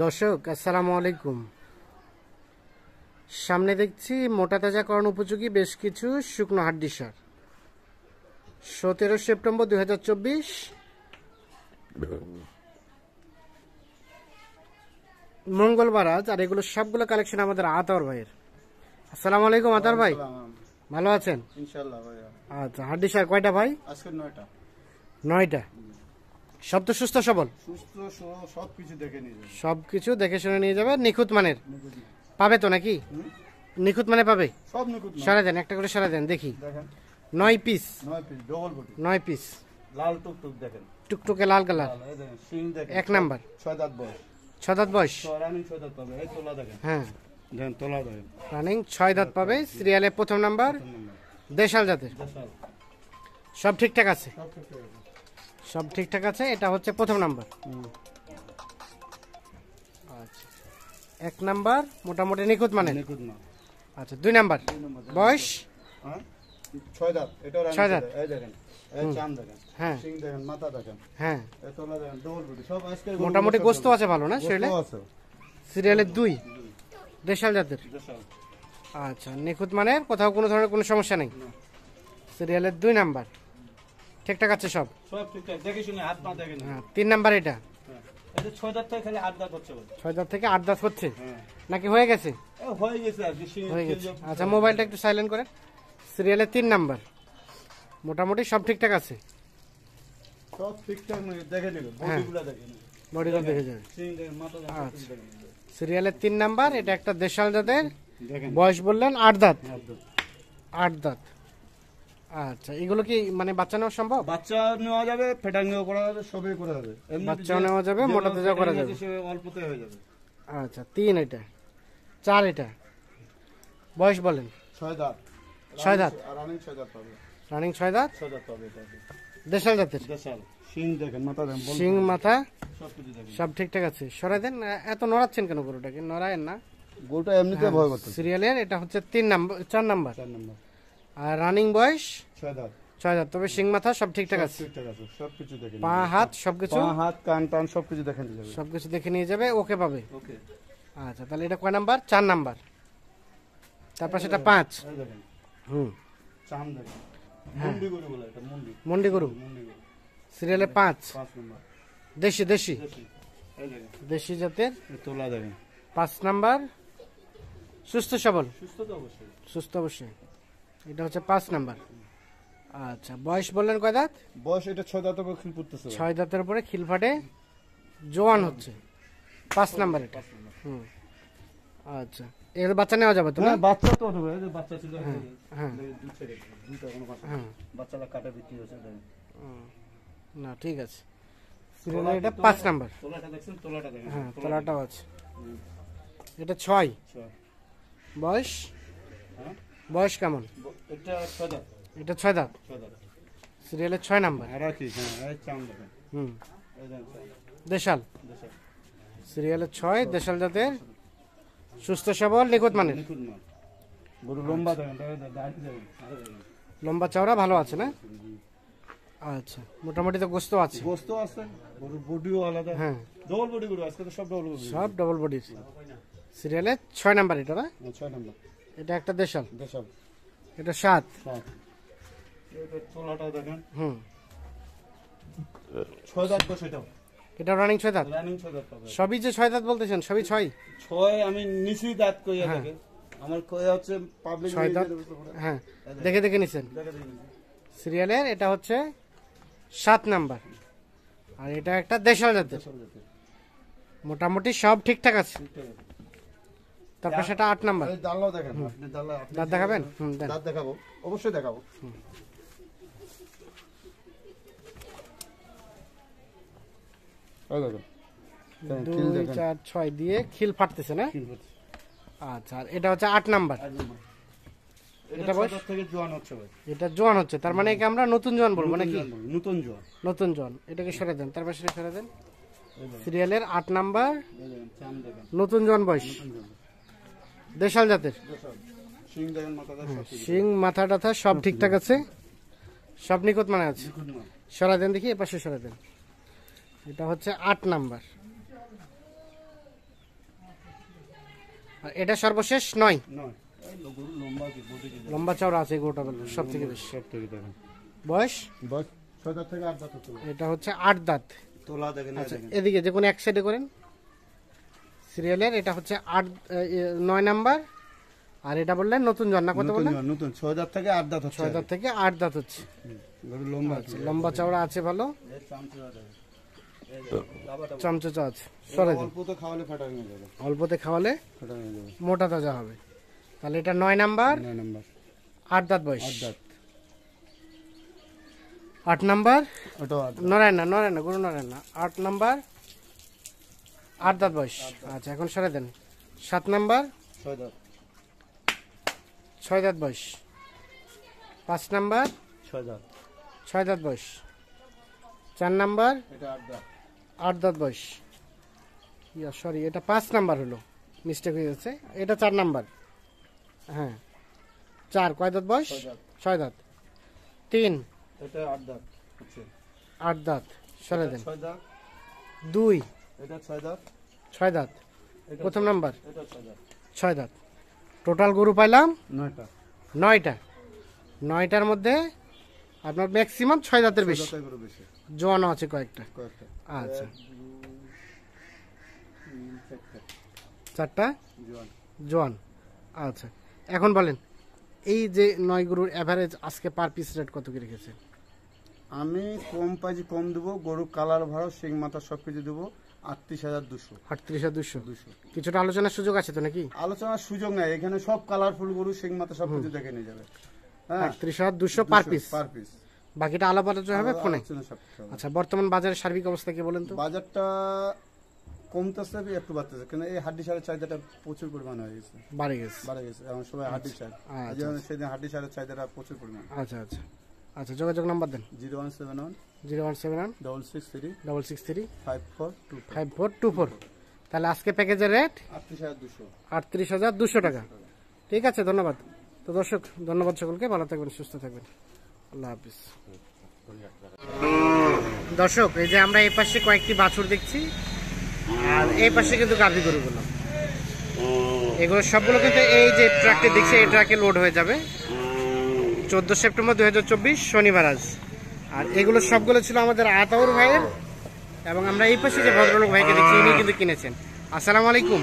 দর্শক আসসালামু আলাইকুম। সামনে দেখছি মোটা তাজাকরণ উপযোগী বেশ কিছু শুকনো হাড্ডি সার। 17 সেপ্টেম্বর 2024 মঙ্গলবার আজ। আর এগুলো সবগুলো কালেকশন আমাদের আতর ভাইয়ের। আসসালামু আলাইকুম আতর ভাই, ভালো আছেন? ইনশাআল্লাহ ভাই। আচ্ছা, হাড্ডি সার কয়টা ভাই? আজকে 9টা। 9টা। সব তো সুস্থ সবল? সুস্থ সবকিছু দেখে নিয়ে যাবে। সবকিছু দেখে শুনে নিয়ে যাবে। নিখুঁত মানের পাবে তো নাকি? নিখুঁত মানে পাবে? সব নিখুঁত। সরা দেন, একটা করে সরা দেন দেখি। দেখেন 9 piece. 9 piece double body. 9 piece লাল টুকটুক দেখেন। টুকটুকে লাল কালার। এই দেখেন সিং দেখেন। এক নাম্বার। 6 দাঁত বয়স। 6 দাঁত বয়স। রানিং 6 দাঁত পাবে। এই তোলা দেখেন। হ্যাঁ দেখেন তোলা দেখেন। রানিং 6 দাঁত পাবে। সিরিয়ালে প্রথম নাম্বার। দেশাল জাতের। দেশাল। সব ঠিকঠাক আছে? সব ঠিক আছে। সব ঠিকঠাক আছে। এটা হচ্ছে প্রথম নাম্বার। আচ্ছা, এক নাম্বার মোটামুটি নিখুঁত মানে। নিখুঁত না। আচ্ছা, 2 নাম্বার বয়স। হ্যাঁ 6 দাঁত। এটা রানিং 6 দাঁত। এই দেখেন। এই চাম দেখেন। হ্যাঁ সিং দেখেন, মাথা দেখেন। হ্যাঁ এই তোলা দেখেন ডবল বডি। সব আজকে মোটামুটি গোস্ত আছে ভালো না শরীরে? আছে। সিরিয়ালে 2 দেশাল জাতের। দেশাল। আচ্ছা, নিখুঁত মানে কোথাও কোনো ধরনের কোনো সমস্যা নেই। সিরিয়ালের 2 নাম্বার ঠিকঠাক আছে সব? সব ঠিকঠাক দেখে শুনে হাত পা দেখেন। হ্যাঁ 3 নাম্বার এটা। এটা 6 দাঁত থেকে খালি 8 দাঁত হচ্ছে ভাই। 6 দাঁত থেকে 8 দাঁত হচ্ছে হ্যাঁ নাকি হয়ে গেছে? হয়ে গেছে আর কি। হয়ে গেছে। আচ্ছা, মোবাইলটা একটু সাইলেন্ট করেন। সিরিয়ালে 3 নাম্বার মোটামুটি সব ঠিকঠাক আছে। সব ঠিকঠাক নয় দেখে নেবে। বডিগুলো দেখে নেবে। বডিটা দেখে যাবে। সিং দেখেন, মাথা দেখেন। আচ্ছা, সিরিয়ালের 3 নাম্বার। এটা একটা দেশাল জাতের। দেখেন বয়স বললেন 8 দাঁত। 8 দাঁত। 8 দাঁত। আচ্ছা, এগুলো কি মানে বাচ্চা নেওয়া সম্ভব? বাচ্চা নেওয়া যাবে, ফেটাঙ্গিও করা যাবে, সবই করা যাবে। বাচ্চাও নেওয়া যাবে, মোটা তাজা করা যাবে। অল্পতে হয়ে যাবে। আচ্ছা, 3 এটা, 4 এটা। বয়স বলেন? 6 দাঁত। 6 দাঁত। আর রানিং 6 দাঁত পাবে। রানিং 6 দাঁত। 6 দাঁত পাবে এটা। দেশাল জাতের। দেশাল। সিং দেখেন, মাথা দেখেন, বল শিং মাথা সবকিছু দেখেন। সব ঠিকঠাক আছে। সরাই দেন। এত নড়াচ্ছেন কেন গরুটাকে? নড়ায়েন না। গোলটা এমনিতে ভয় করতে। সিরিয়ালের এটা হচ্ছে 3 নাম্বার, 4 নাম্বার। 4 নাম্বার। আর রানিং বয়স 6 দাঁত। 6 দাঁত। তবে শিং মাথা সব ঠিকঠাক আছে। ঠিকঠাক আছে, সবকিছু দেখেন। পা হাত সবকিছু, পা হাত কান টান সবকিছু দেখে নিয়ে যাবে। সবকিছু দেখে নিয়ে যাবে। ওকে পাবে। ওকে। আচ্ছা, তাহলে এটা কয় নাম্বার? 4 নাম্বার। তারপর সেটা 5। এই দেখেন হুম, চাম দেখেন। মুন্ডি গরু বলে এটা, মুন্ডি। মন্ডি গরু। মুন্ডি গরু। সিরিয়ালে 5। 5 নাম্বার। দেশি দেশি দেশি। এই দেখেন দেশি জাতের। এই তোলা দেখেন। 5 নাম্বার। সুস্থ সবল? সুস্থ তো অবশ্যই। সুস্থ অবশ্যই। এটা হচ্ছে 5 নাম্বার। আচ্ছা, বয়স বললেন কয় দাঁত? বয়স এটা 6 দাঁত করে খিল পড়তেছে। 6 দাঁতের উপরে খিল ফাটে, জোয়ান হচ্ছে। 5 নাম্বার এটা। হুম, আচ্ছা, এর বাচ্চা নেওয়া যাবে তো না? হ্যাঁ বাচ্চা তো হবে। এই যে বাচ্চা ছিল। হ্যাঁ দুইটা কোনো কথা। হ্যাঁ। বাচ্চাটা কাটা বিক্রি হয়েছে দেখেন। না, ঠিক আছে। সিরিয়ালে এটা 5 নাম্বার। তোলাটা দেখছেন? তোলাটা দেখেন। হ্যাঁ, তলাটাও আছে। এটা 6। বয়স? হ্যাঁ বয়স কেমন? এটা 6 দাঁত। এটা 6 দাঁত। 6 দাঁত। সিরিয়ালে 6 নাম্বার। আর কি? হ্যাঁ এই চাম দেখেন। হুম, এই দেখেন দেশাল। দেশাল। সিরিয়ালে 6, দেশাল জাতের, সুস্থ সবল, নিখুঁত মানের। নিখুঁত মাল। গরু লম্বা দেখেন, দাঁড়িয়ে দেখেন। আরে দেখেন। লম্বা চওড়া ভালো আছে না? আচ্ছা, মোটামুটি তো গোস্ত আছে। গোস্ত আছে, গরুর বডিও আলাদা। হ্যাঁ, ডবল বডি গরু, আজকে তো সব ডবল বডি। সব ডবল বডির। সিরিয়ালে 6 নাম্বার এটা না? 6 নাম্বার। এটা একটা দেশাল। দেশাল। এটা 7। এটা তোলাটা দেখেন। হুম, 6 দাঁত তো সেটাও। এটা রানিং 6 দাঁত। রানিং 6 দাঁত পাবে। সবই যে 6 দাঁত বলতেছেন, সবই 6। 6 আমি নিচি দাঁত কইয়া হ্যাঁ। দেখে। আমার কইয়া হচ্ছে পাবলিক 6 দাঁত। হ্যাঁ, দেখে দেখে নিছেন। দেখে দেখে। সিরিয়ালের এটা হচ্ছে 7 নাম্বার। আর এটা একটা দেশাল জাতের। মোটামুটি সব ঠিকঠাক আছে। তারপর সেটা 8 নাম্বার। এই দাঁড়াও দেখেন। আপনি দাঁড়াও। দাঁত দেখাবেন? হুম, দেন। দাঁত দেখাবো, অবশ্যই দেখাবো। এই দেখেন। 2, 4, 6 দিয়ে খিল ফাটতেছে না? আচ্ছা, আর এটা হচ্ছে 8 নাম্বার। এটা বয়স থেকে জোয়ান হচ্ছে ভাই। এটা জোয়ান হচ্ছে, তার মানে কি আমরা নতুন জোয়ান বলবো নাকি? নতুন জোয়ান। নতুন জোয়ান। এটাকে সরে দেন, তারপর সেটা সরে দেন। সিরিয়ালের 8 নাম্বার, এই দেখেন চাম দেখেন। নতুন জোয়ান বয়স, দেশাল জাতের। সিং দেখেন, মাথা দেখেন, সব শিং মাথা টাথা সব ঠিকঠাক আছে, সব নিখুঁত মানে আছে। নিখুঁত মাল। সরা দেন দেখি, এপাশে সরা দেন। এটা হচ্ছে 8 নাম্বার। আর এটা সর্বশেষ 9। নয় গরু লম্বা কি বডি কি লম্বা চওড়া আছে গরুটা সব থেকে বেশি। সব থেকে দেখেন বয়স বয়স 6 দাঁত থেকে 8 দাঁত হতে পারে। এটা হচ্ছে 8 দাঁত। তোলা দেখেন আচ্ছা এদিকে যে কোনো এক সাইডে করেন সিরিয়ালের। এটা হচ্ছে 9 নাম্বার। আর এটা বললেন নতুন জন্না কত বললেন? নতুন 6 দাঁত থেকে 8 দাঁত হচ্ছে। 6 দাঁত থেকে 8 দাঁত হচ্ছে। গরু লম্বা আচ্ছা লম্বা চওড়া আছে ভালো, চমচচা আছে। সরে দিন, অল্প তো খাওয়ালে ফাটা হয়ে যাবে, অল্পতে খাওয়ালে ফাটা হয়ে যাবে। মোটা তাজা হবে। তাহলে এটা 9 নাম্বার, 9 নাম্বার 8 দাঁত বয়স। 8 দাঁত। 8 নাম্বার ওটাও 8 নরেন গুরু নরেন না। 8 নাম্বার 8 দাঁত বয়স। আচ্ছা এখন সরে দেন। 7 নাম্বার 6 দাঁত 6 দাঁত বয়স। 5 নাম্বার 6 দাঁত 6 দাঁত বয়স। 4 নাম্বার এটা 8 দাঁত 8 দাঁত বয়স। সরি এটা 5 নাম্বার হলো, মিস্টেক হয়ে যাচ্ছে। এটা 4 নাম্বার। হ্যাঁ 4 কয় দাঁত বয়স? 6 দাঁত। 3 এটা 8 দাঁত হচ্ছে। 8 দাঁত সরে দেন। 6 দাঁত 2 এটা 6 দাঁত 6 দাঁত। প্রথম নাম্বার এটা 6 দাঁত 6 দাঁত। টোটাল গরু পাইলাম 9টা। 9টা। 9টার মধ্যে আপনার ম্যাক্সিমাম 6 দাঁতের বেশি, গরু বেশি, জোয়ানও আছে কয়েকটা। কয়েকটা। আচ্ছা 4টা 4টা জোয়ান। জোয়ান। আচ্ছা এখন বলেন এই যে 9 গরুর এভারেজ আজকে পার পিস রেট কত কি রেখেছে? আমি কম পাইছি, কম দেবো। গরু কালার ভাড়া সিং মাথা সবকিছু দেবো 38,200। 38,200। কিছুটা আলোচনার সুযোগ আছে তো নাকি? আলোচনার সুযোগ নাই, এখানে সব কালারফুল গরু সিং মাথা সবকিছু দেখে নিয়ে যাবে। হ্যাঁ 38,200 পার পিস। Per piece. বাকিটা আলাপ আলোচনা হবে ফোনে। আলোচনা সবকিছু হবে। আচ্ছা বর্তমান বাজারের সার্বিক অবস্থা কি বলেন তো? বাজারটা কমতেছে একটু বাড়তেছে, কিন্তু এই হাড্ডি সারের চাহিদাটা প্রচুর পরিমাণ হয়ে গেছে, বাড়ে গেছে। বাড়ে গেছে। এখন সবাই হাড্ডি সার, আচ্ছা। সেদিন হাড্ডি সারের চাহিদাটা প্রচুর পরিমাণ। আচ্ছা আচ্ছা আচ্ছা যোগাযোগ নাম্বার দেন। 0171 0171 663 663 5424। 5424। তাহলে আজকে প্যাকেজের রেট 38,200। 38,200 টাকা। ঠিক আছে ধন্যবাদ। তো দর্শক ধন্যবাদ সকলকে, ভালো থাকবেন সুস্থ থাকবেন, আল্লাহ হাফিজ। দর্শক এই যে আমরা এই পাশে কয়েকটি বাছুর দেখছি, আর এই পাশে কিন্তু গাভী গরুগুলো, এগুলো সবগুলো কিন্তু এই যে ট্রাকটি দেখছি এই ট্রাকে লোড হয়ে যাবে 14 সেপ্টেম্বর 2024 শনিবার আজ। আর এগুলো সবগুলো ছিল আমাদের আতাউর ভাইয়ের, এবং আমরা এই পাশে যে ভদ্রলোক ভাইকে দেখছি উনি কিন্তু কিনেছেন। আসসালামু আলাইকুম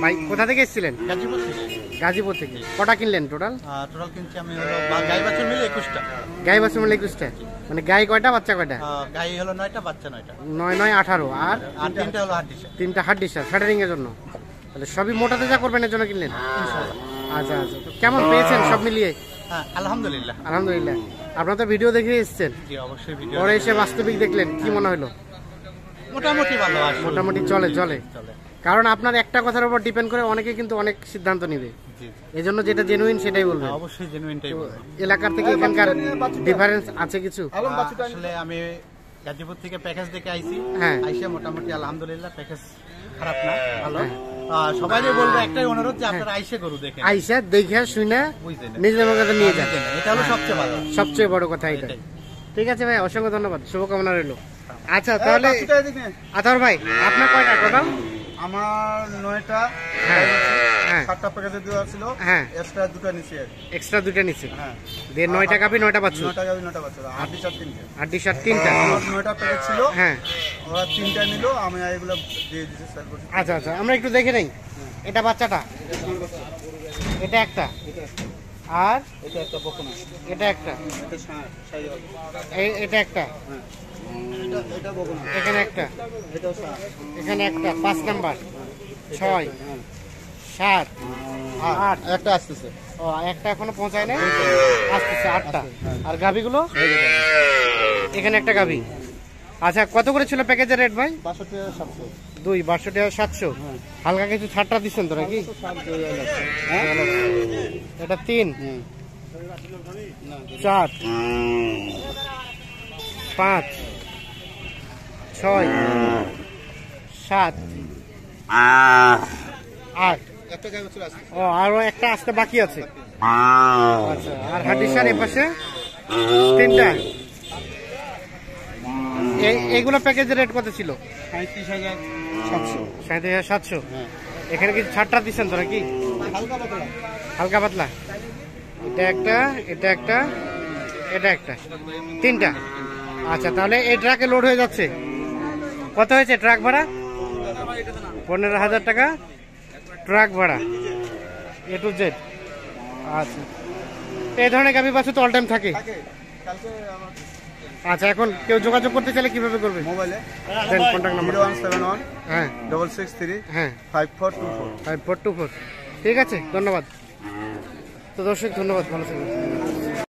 ভাই, কোথা থেকে এসেছিলেন? গাজীপুর থেকে। গাজীপুর থেকে। কটা কিনলেন টোটাল? টোটাল কিনছি আমি হলো গাই বাছুর মিলে 21টা। গাই বাছুর মিলে 21টা, মানে গাই কয়টা বাচ্চা কয়টা? গাই হলো 9টা, বাচ্চা 9টা। 9 9 18। আর আর 3টা হলো হাড্ডি। 3টা হাড্ডি সার শাটারিং এর জন্য। তাহলে সবই মোটা তাজা করবেন এর জন্য কিনলেন? ইনশাআল্লাহ। আচ্ছা আচ্ছা, তো কেমন পেয়েছেন সব মিলিয়ে? হ্যাঁ আলহামদুলিল্লাহ। আলহামদুলিল্লাহ। আপনারা তো ভিডিও দেখে এসেছেন, জি অবশ্যই ভিডিও পরে এসে বাস্তবিক দেখলেন, কি মনে হলো? মোটামুটি ভালো আছে। মোটামুটি চলে চলে। চলে। কারণ আপনার একটা কথার উপর ডিপেন্ড করে অনেকে কিন্তু অনেক সিদ্ধান্ত নিবে, জি এই জন্য যেটা জেনুইন সেটাই বলবেন। অবশ্যই জেনুইনটাই বলবো। এলাকার থেকে এখানকার ডিফারেন্স আছে কিছু? আসলে আমি গাজীপুর থেকে প্যাকেজ দেখে আইছি। হ্যাঁ। আইসা মোটামুটি আলহামদুলিল্লাহ, প্যাকেজ খারাপ না, ভালো। সবাই বলবো একটাই অনুরোধ যে আপনারা আইসে গরু দেখেন, আইসা দেখে শুনে বুঝলেন, নিজের মতো নিয়ে যান, এটা হলো সবচেয়ে ভালো, সবচেয়ে বড় কথা এটা। এটাই। ঠিক আছে ভাই, অসংখ্য ধন্যবাদ, শুভকামনা রইল। আচ্ছা তাহলে আতাউর ভাই আপনার কয়টা টোটাল? আমার 9টা, হ্যাঁ হ্যাঁ 7টা প্যাকেজে দেওয়া ছিল। হ্যাঁ এক্সট্রা 2টা নিচে। এক্সট্রা 2টা নিচে। হ্যাঁ দিয়ে 9টা কাপি 9টা বাচ্চু, 9টা গাবি 9টা বাচ্চা, হাড্ডি সার 3টে। হাড্ডি সার 3টা। আমার 9টা প্যাকেজ ছিল, হ্যাঁ ওরা 3টা নিল, আমি এগুলো দিয়ে দিয়েছি, সেল করছি। আচ্ছা আচ্ছা, আমরা একটু দেখে নেই। এটা বাচ্চাটা, এটা একটা, আর এটা একটা বকনা, এটা একটা, এটা সাইওয়াল, এটা একটা, হ্যাঁ এটা বকনা, এখানে একটা, এটাও সার, এখানে একটা। 5 নাম্বার, 6 7 8। একটা আসতেছে। ও একটা এখনো পৌঁছায় নাই, আসতেছে 8টা। আর গাভিগুলো এখানে একটা গাভি। আচ্ছা কত করে ছিল প্যাকেজের রেট ভাই? 62,700। 2 62,700। হালকা কিছু ছাড়টা দিচ্ছেন তো নাকি? এটা 3 4 5 6 7 8। একটা গাবি চলে আসছে। ও আরো একটা আসতে বাকি আছে। আচ্ছা আর হাডিসার এ পাশে 3টা। এইগুলো প্যাকেজের রেট কত ছিল? 37,700। 37,700। হ্যাঁ এখানে কিছু ছাড়টা দিচ্ছেন তো নাকি? হালকা পাতলা। হালকা পাতলা। এটা একটা, এটা একটা, এটা একটা, তিনটা। আচ্ছা, তাহলে এই ট্রাকে লোড হয়ে যাচ্ছে। কত হয়েছে ট্রাক ভাড়া? 15,000 টাকা ট্রাক ভাড়া, A to Z। আচ্ছা, তো এই ধরনের গাভী বাছুর তো অল টাইম থাকে। কালকে আমার আচ্ছা, এখন কেউ যোগাযোগ করতে চাইলে কিভাবে করবে? মোবাইলে দেন কন্ট্যাক্ট নাম্বার। 0171 হ্যাঁ 663 হ্যাঁ 5424। 5424। ঠিক আছে, ধন্যবাদ। তো দর্শক ধন্যবাদ, ভালো থাকবেন।